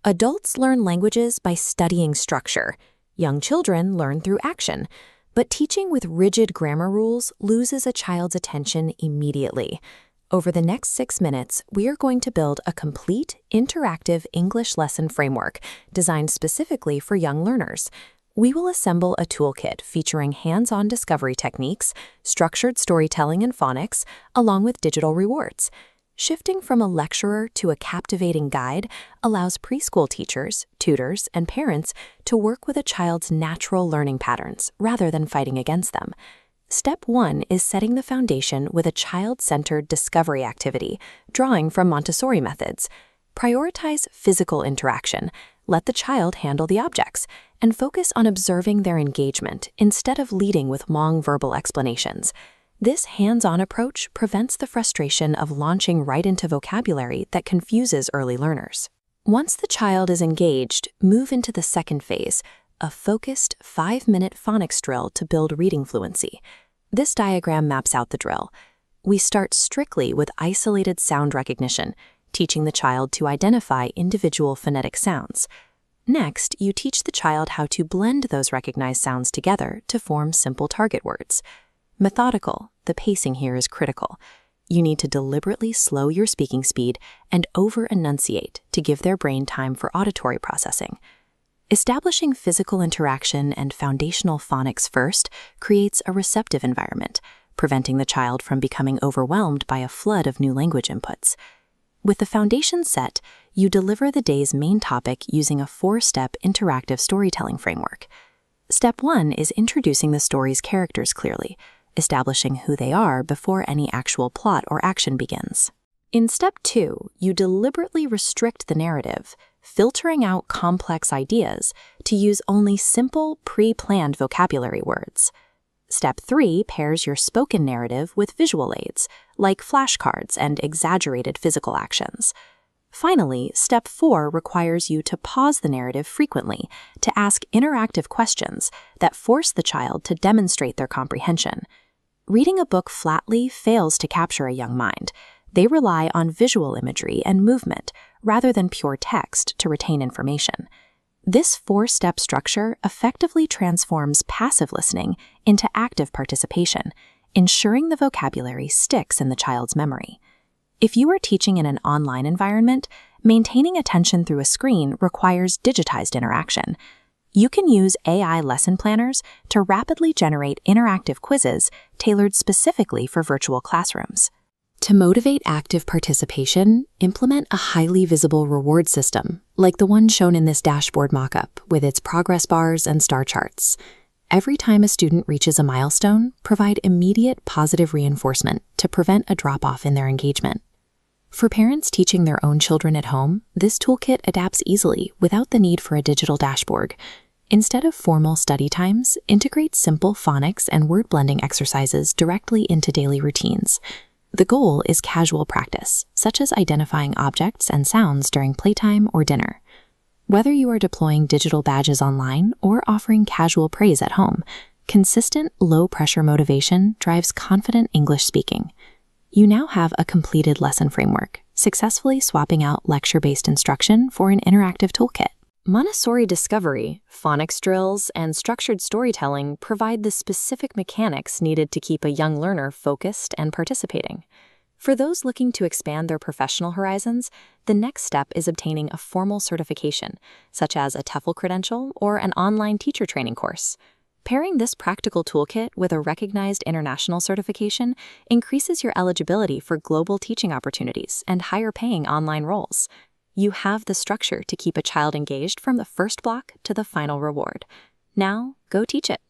Adults learn languages by studying structure. Young children learn through action. But teaching with rigid grammar rules loses a child's attention immediately. Over the next 6 minutes, we are going to build a complete, interactive English lesson framework designed specifically for young learners. We will assemble a toolkit featuring hands-on discovery techniques, structured storytelling and phonics, along with digital rewards. Shifting from a lecturer to a captivating guide allows preschool teachers, tutors, and parents to work with a child's natural learning patterns rather than fighting against them. Step 1 is setting the foundation with a child-centered discovery activity, drawing from Montessori methods. Prioritize physical interaction, let the child handle the objects, and focus on observing their engagement instead of leading with long verbal explanations. This hands-on approach prevents the frustration of launching right into vocabulary that confuses early learners. Once the child is engaged, move into the second phase, a focused 5-minute phonics drill to build reading fluency. This diagram maps out the drill. We start strictly with isolated sound recognition, teaching the child to identify individual phonetic sounds. Next, you teach the child how to blend those recognized sounds together to form simple target words. Methodical, the pacing here is critical. You need to deliberately slow your speaking speed and over-enunciate to give their brain time for auditory processing. Establishing physical interaction and foundational phonics first creates a receptive environment, preventing the child from becoming overwhelmed by a flood of new language inputs. With the foundation set, you deliver the day's main topic using a 4-step interactive storytelling framework. Step 1 is introducing the story's characters clearly, establishing who they are before any actual plot or action begins. In Step 2, you deliberately restrict the narrative, filtering out complex ideas to use only simple, pre-planned vocabulary words. Step 3 pairs your spoken narrative with visual aids, like flashcards and exaggerated physical actions. Finally, Step 4 requires you to pause the narrative frequently to ask interactive questions that force the child to demonstrate their comprehension. Reading a book flatly fails to capture a young mind. They rely on visual imagery and movement rather than pure text to retain information. This 4-step structure effectively transforms passive listening into active participation, ensuring the vocabulary sticks in the child's memory. If you are teaching in an online environment, maintaining attention through a screen requires digitized interaction. You can use AI lesson planners to rapidly generate interactive quizzes tailored specifically for virtual classrooms. To motivate active participation, implement a highly visible reward system, like the one shown in this dashboard mockup with its progress bars and star charts. Every time a student reaches a milestone, provide immediate positive reinforcement to prevent a drop-off in their engagement. For parents teaching their own children at home, this toolkit adapts easily without the need for a digital dashboard. Instead of formal study times, integrate simple phonics and word blending exercises directly into daily routines. The goal is casual practice, such as identifying objects and sounds during playtime or dinner. Whether you are deploying digital badges online or offering casual praise at home, consistent, low-pressure motivation drives confident English speaking. You now have a completed lesson framework, successfully swapping out lecture-based instruction for an interactive toolkit. Montessori discovery, phonics drills, and structured storytelling provide the specific mechanics needed to keep a young learner focused and participating. For those looking to expand their professional horizons, the next step is obtaining a formal certification, such as a TEFL credential or an online teacher training course. Pairing this practical toolkit with a recognized international certification increases your eligibility for global teaching opportunities and higher-paying online roles. You have the structure to keep a child engaged from the first block to the final reward. Now, go teach it.